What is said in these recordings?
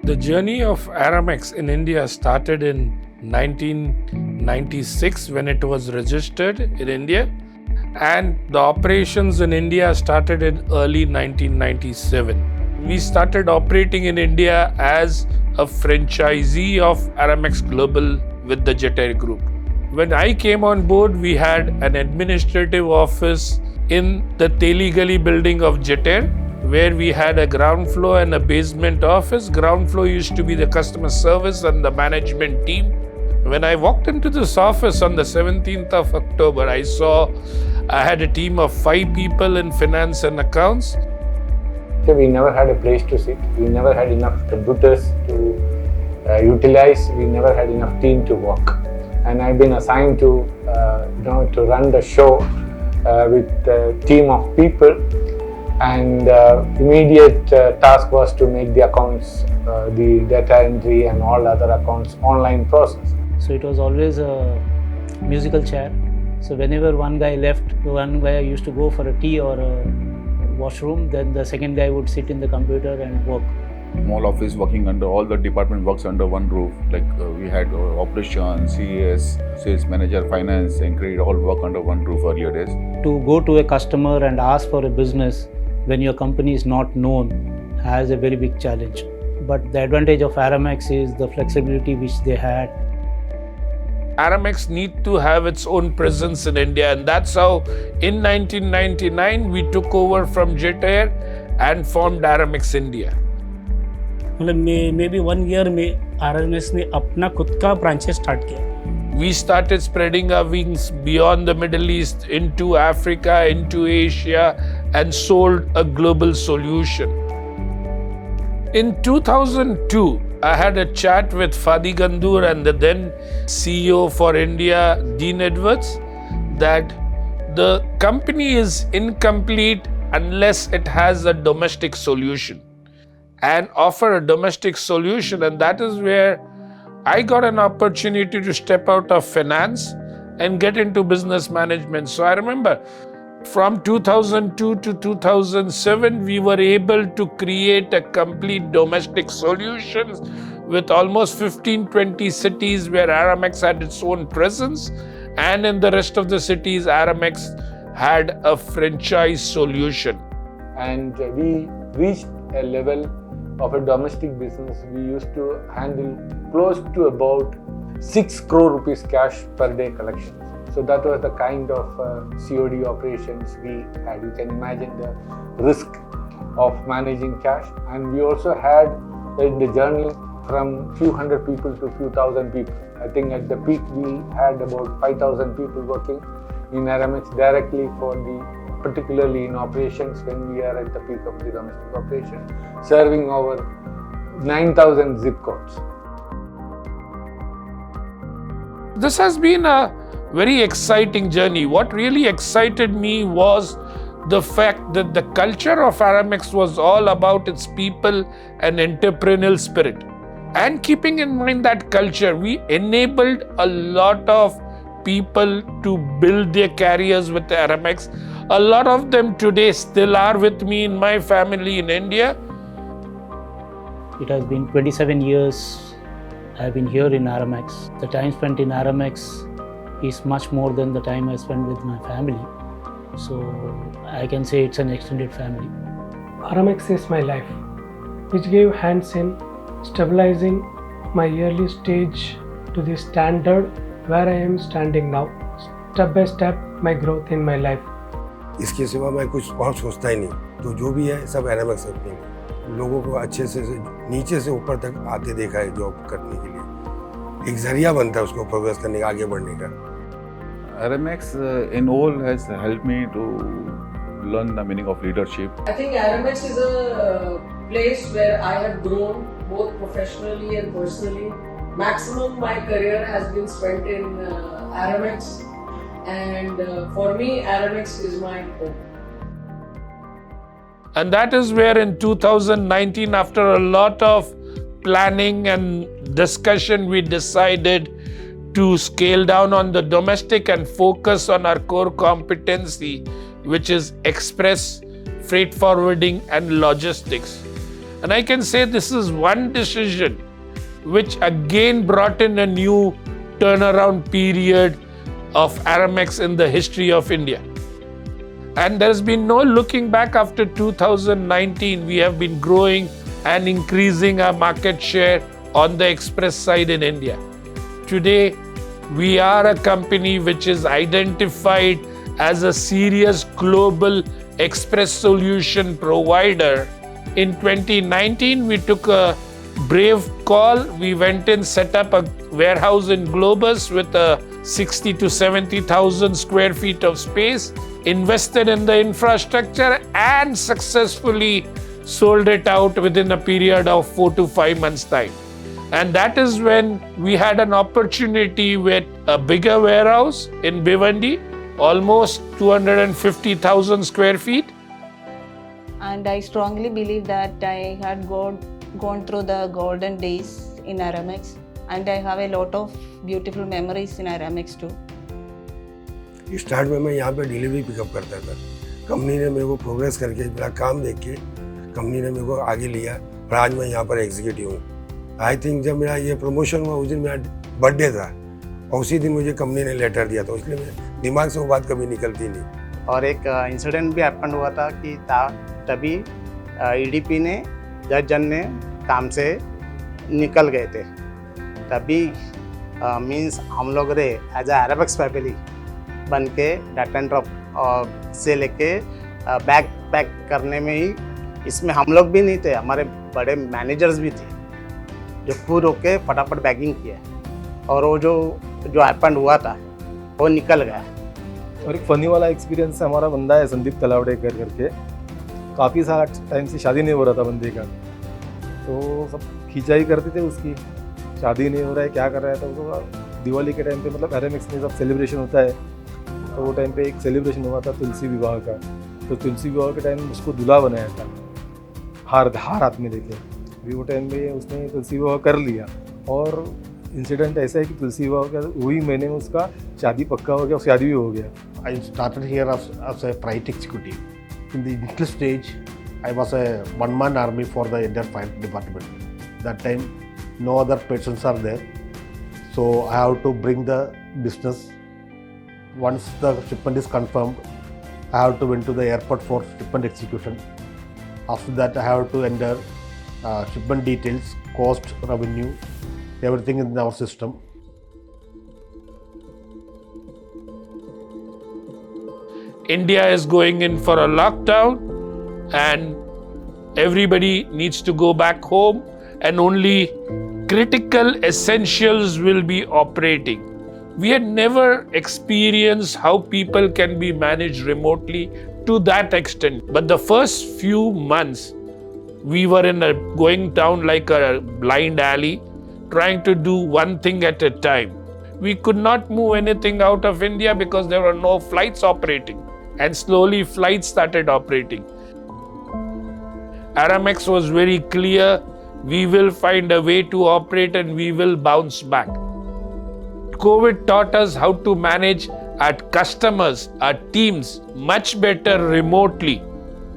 The journey of ARAMEX in India started in 1996 when it was registered in India, and the operations in India started in early 1997. We started operating in India as a franchisee of ARAMEX Global with the Jetair Group. When I came on board, we had an administrative office in the Teli Gali building of Jetair, where we had a ground floor and a basement office. Ground floor used to be the customer service and the management team. When I walked into this office on the 17th of October, I saw I had a team of 5 people in finance and accounts. We never had a place to sit. We never had enough computers to utilize. We never had enough team to work. And I've been assigned to run the show with a team of people. And immediate task was to make the accounts, the data entry and all other accounts online process. So it was always a musical chair. So whenever one guy left, one guy used to go for a tea or a washroom, then the second guy would sit in the computer and work. Small office working under all the department works under one roof. Like we had operations, CAS, sales manager, finance and credit all work under one roof earlier days. To go to a customer and ask for a business when your company is not known has a very big challenge. But the advantage of ARAMEX is the flexibility which they had. ARAMEX need to have its own presence in India, and that's how in 1999 we took over from Jetair and formed ARAMEX India. मतलब may be 1 year में आरएमएक्स ने अपना खुद का branches start किया. We started spreading our wings beyond the Middle East into Africa, into Asia, and sold a global solution. In 2002, I had a chat with Fadi Gandoor and the then CEO for India, Dean Edwards, that the company is incomplete unless it has a domestic solution, and offer a domestic solution. And that is where I got an opportunity to step out of finance and get into business management. So I remember from 2002 to 2007, we were able to create a complete domestic solution with almost 15-20 cities where ARAMEX had its own presence, and in the rest of the cities, ARAMEX had a franchise solution. And we reached a level of a domestic business. We used to handle close to about 6 crore rupees cash per day collections. So that was the kind of COD operations we had. You can imagine the risk of managing cash. And we also had in the journey from few hundred people to few thousand people. I think at the peak we had about 5,000 people working in ARAMEX directly for particularly in operations when we are at the peak of the domestic operation, serving over 9,000 zip codes. This has been a very exciting journey. What really excited me was the fact that the culture of ARAMEX was all about its people and entrepreneurial spirit. And keeping in mind that culture, we enabled a lot of people to build their careers with ARAMEX. A lot of them today still are with me in my family in India. It has been 27 years I have been here in ARAMEX. The time spent in ARAMEX is much more than the time I spent with my family. So I can say it's an extended family. ARAMEX is my life, which gave hands in stabilizing my early stage to the standard where I am standing now. Step by step, my growth in my life. इसके सिवा मैं कुछ और सोचता ही नहीं. तो जो भी है सब ARAMEX कंपनी में लोगों को अच्छे से नीचे से ऊपर तक आते देखा है जॉब करने के लिए. एक जरिया बनता है उसको प्रोग्रेस करने का, आगे बढ़ने का. ARAMEX in all has helped me to learn the meaning of leadership. I think ARAMEX is a place where I have grown both professionally and personally. Maximum my career has been spent in ARAMEX, and for me ARAMEX is my home. And that is where in 2019, after a lot of planning and discussion, we decided to scale down on the domestic and focus on our core competency, which is express, freight forwarding and logistics. And I can say this is one decision which again brought in a new turnaround period of ARAMEX in the history of India. And there's been no looking back after 2019. We have been growing and increasing our market share on the express side in India. Today, we are a company which is identified as a serious global express solution provider. In 2019, we took a brave call. We went and set up a warehouse in Globus with a 60 to 70,000 square feet of space, invested in the infrastructure and successfully sold it out within a period of 4 to 5 months' time. And that is when we had an opportunity with a bigger warehouse in Bhiwandi, almost 250,000 square feet. And I strongly believe that I had gone through the golden days in ARAMEX, and I have a lot of beautiful memories in ARAMEX too. Start में मैं यहाँ पे delivery pickup करता था। Company ने मेरे को progress करके मेरा काम देख के कंपनी ने मेरे को आगे लिया और आज मैं यहाँ पर एग्जीक्यूटिव हूँ। आई थिंक जब मेरा ये प्रमोशन हुआ उस दिन मेरा बर्थडे था और उसी दिन मुझे कंपनी ने लेटर दिया था, इसलिए मेरे दिमाग से वो बात कभी निकलती नहीं। और एक इंसिडेंट भी हैपन हुआ था कि तभी ईडीपी ने 10 जन ने काम से निकल गए थे। तभी मीन्स हम लोग रे एज ए ARAMEX फैमिली बन के डाटा एंड ड्रॉप से लेके बैग पैक करने में ही, इसमें हम लोग भी नहीं थे, हमारे बड़े मैनेजर्स भी थे जो खुद होके फटाफट बैगिंग किया और वो जो हैपन हुआ था वो निकल गया। और एक फ़नी वाला एक्सपीरियंस हमारा बंदा है संदीप तलावड़ेकर करके, काफ़ी सारा टाइम से शादी नहीं हो रहा था बंदे का, तो सब खिंचाई करते थे उसकी, शादी नहीं हो रहा है क्या कर रहा है। तो दिवाली के टाइम पे मतलब ARAMEX में सब सेलिब्रेशन होता है, तो वो टाइम पे एक सेलिब्रेशन हुआ था तुलसी विवाह का, तो तुलसी विवाह के टाइम उसको दूल्हा बनाया था हार हाथ में लेके। अभी वो टाइम पे उसने तुलसी विवाह कर लिया और इंसिडेंट ऐसा है कि तुलसी विवाह का वही महीने में उसका शादी पक्का हो गया, शादी भी हो गया। I started here as a freight executive. In the initial stage, I was a one-man army for the entire freight department. That time, no other persons are there, so I have to bring the business. Once the shipment is confirmed, I have to went to the airport for shipment execution. After that, I have to enter shipment details, cost, revenue, everything in our system. India is going in for a lockdown and everybody needs to go back home and only critical essentials will be operating. We had never experienced how people can be managed remotely to that extent. But the first few months, we were going down like a blind alley, trying to do one thing at a time. We could not move anything out of India because there were no flights operating. And slowly flights started operating. ARAMEX was very clear, we will find a way to operate and we will bounce back. COVID taught us how to manage our customers, our teams much better remotely.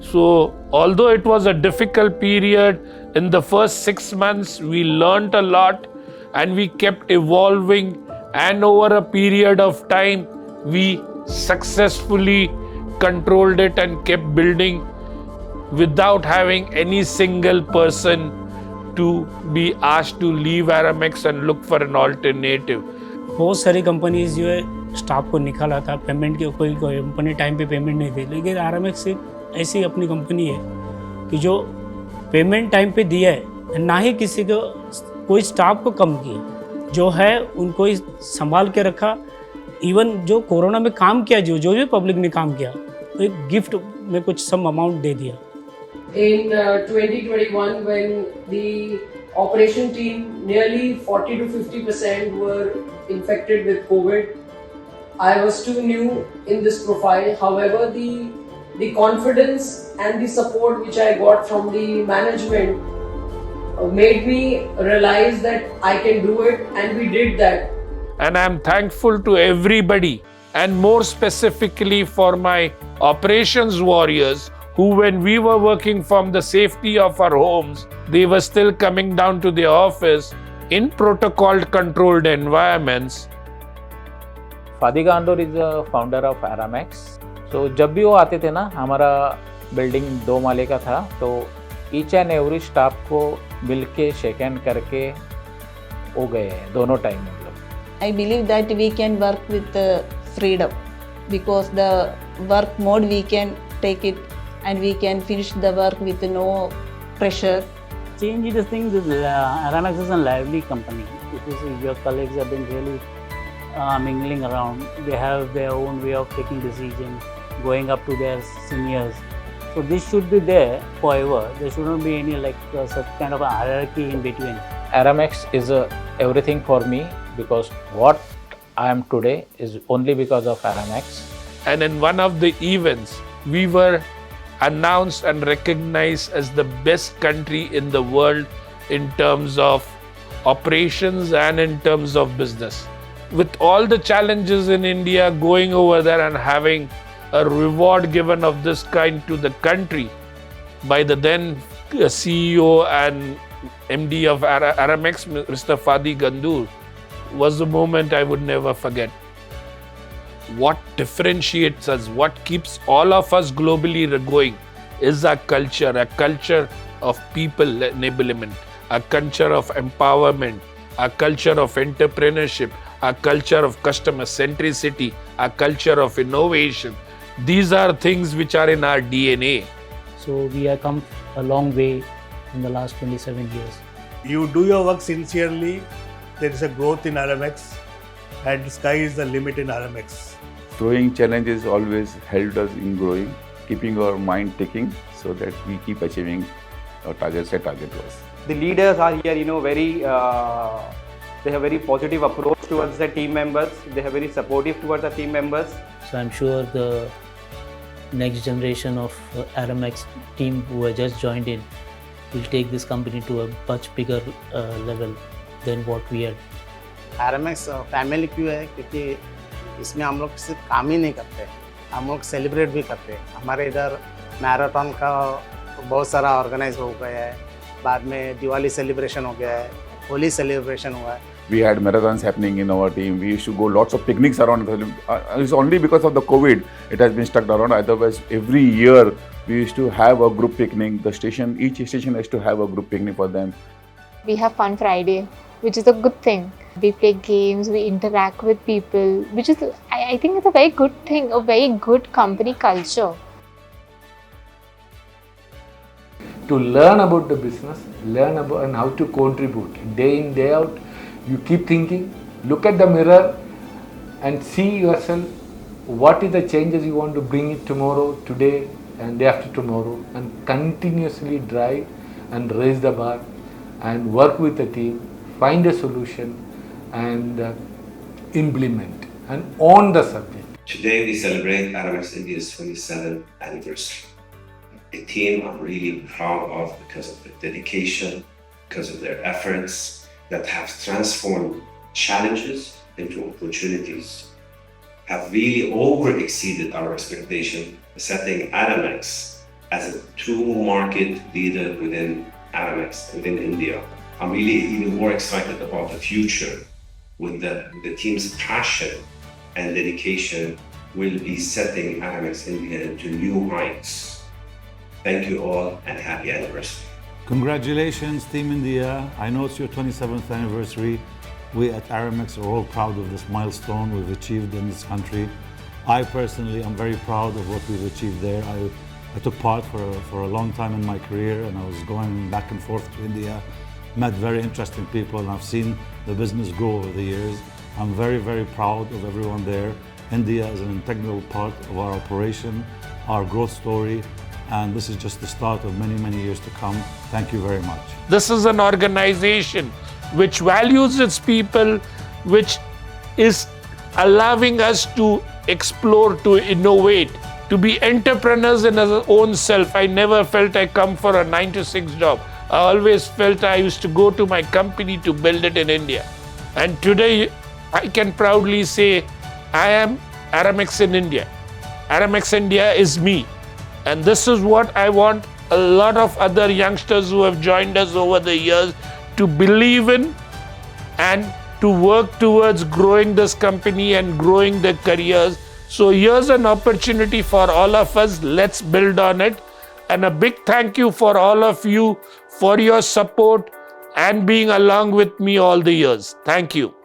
So although it was a difficult period, in the first 6 months we learned a lot and we kept evolving, and over a period of time we successfully controlled it and kept building without having any single person to be asked to leave ARAMEX and look for an alternative. बहुत सारी companies जो है staff को निकाला था, payment की कोई company time पे पेमेंट नहीं थी, लेकिन ARAMEX एक ऐसी अपनी कंपनी है कि जो पेमेंट टाइम पे दिया है, ना ही किसी को कोई स्टाफ को कम किया, जो है उनको ही संभाल के रखा। इवन जो कोरोना में काम किया, जो भी पब्लिक ने काम किया, एक गिफ्ट में कुछ सम अमाउंट दे दिया। In 2021, when the operation team, nearly 40 to 50% were infected with COVID, I was too new in this profile. However, the confidence and the support which I got from the management made me realize that I can do it, and we did that. And I'm thankful to everybody, and more specifically for my operations warriors who, when we were working from the safety of our homes, they were still coming down to the office in protocol controlled environments. Fadi Ghandour is a founder of ARAMEX. So जब भी वो आते थे ना, हमारा building 2 माले का था, तो ईच एंड एवरी स्टाफ को मिल के शेक हैंड करके हो गए हैं दोनों टाइम में लोग. I believe that we can work with freedom because the work mode we can take it and we can finish the work with no pressure. Change the thing. This ARAMEX is a lively company. If you see, your colleagues have been really mingling around. They have their own way of taking decisions, going up to their seniors. So this should be there forever. There shouldn't be any such kind of a hierarchy in between. ARAMEX is everything for me, because what I am today is only because of ARAMEX. And in one of the events, we were announced and recognized as the best country in the world in terms of operations and in terms of business. With all the challenges in India, going over there and having a reward given of this kind to the country by the then CEO and MD of ARAMEX, Mr. Fadi Gandoor, was a moment I would never forget. What differentiates us, what keeps all of us globally going, is our culture, a culture of people enablement, a culture of empowerment, a culture of entrepreneurship, a culture of customer centricity, a culture of innovation. These are things which are in our DNA. So we have come a long way in the last 27 years. You do your work sincerely, there is a growth in ARAMEX, and sky is the limit in ARAMEX. Throwing challenges always helped us in growing, keeping our mind ticking so that we keep achieving our target was. The leaders are here, they have very positive approach towards the team members. They are very supportive towards the team members. So I'm sure the next generation of ARAMEX team who have just joined in will take this company to a much bigger level than what we had. ARAMEX family क्यों है? क्योंकि इसमें हम लोग सिर्फ काम ही नहीं करते, हम लोग सेलिब्रेट भी करते हैं. हमारे इधर मैराथन का बहुत सारा ऑर्गेनाइज हो गया है, बाद में दिवाली सेलिब्रेशन हो गया है, होली सेलिब्रेशन हुआ है. We had marathons happening in our team. We used to go lots of picnics around. It's only because of the COVID it has been stuck around. Otherwise, every year we used to have a group picnic. Each station has to have a group picnic for them. We have Fun Friday, which is a good thing. We play games, we interact with people, which is, I think it's a very good thing, a very good company culture. To learn about the business, learn about and how to contribute day in, day out. You keep thinking, look at the mirror and see yourself, what is the changes you want to bring it tomorrow, today and day after tomorrow, and continuously drive and raise the bar and work with the team, find a solution and implement and own the subject. Today we celebrate ARAMEX India's 27th anniversary. A team I'm really proud of because of their dedication, because of their efforts that have transformed challenges into opportunities, have really over-exceeded our expectation, setting ARAMEX as a true market leader within ARAMEX, within India. I'm really even more excited about the future with the team's passion and dedication will be setting ARAMEX India into new heights. Thank you all and happy anniversary. Congratulations, Team India. I know it's your 27th anniversary. We at ARAMEX are all proud of this milestone we've achieved in this country. I personally am very proud of what we've achieved there. I took part for a long time in my career, and I was going back and forth to India, met very interesting people, and I've seen the business grow over the years. I'm very, very proud of everyone there. India is an integral part of our operation, our growth story, and this is just the start of many, many years to come. Thank you very much. This is an organization which values its people, which is allowing us to explore, to innovate, to be entrepreneurs in our own self. I never felt I come for a 9-to-6 job. I always felt I used to go to my company to build it in India. And today I can proudly say I am ARAMEX in India. ARAMEX India is me. And this is what I want a lot of other youngsters who have joined us over the years to believe in and to work towards growing this company and growing their careers. So here's an opportunity for all of us. Let's build on it. And a big thank you for all of you for your support and being along with me all the years. Thank you.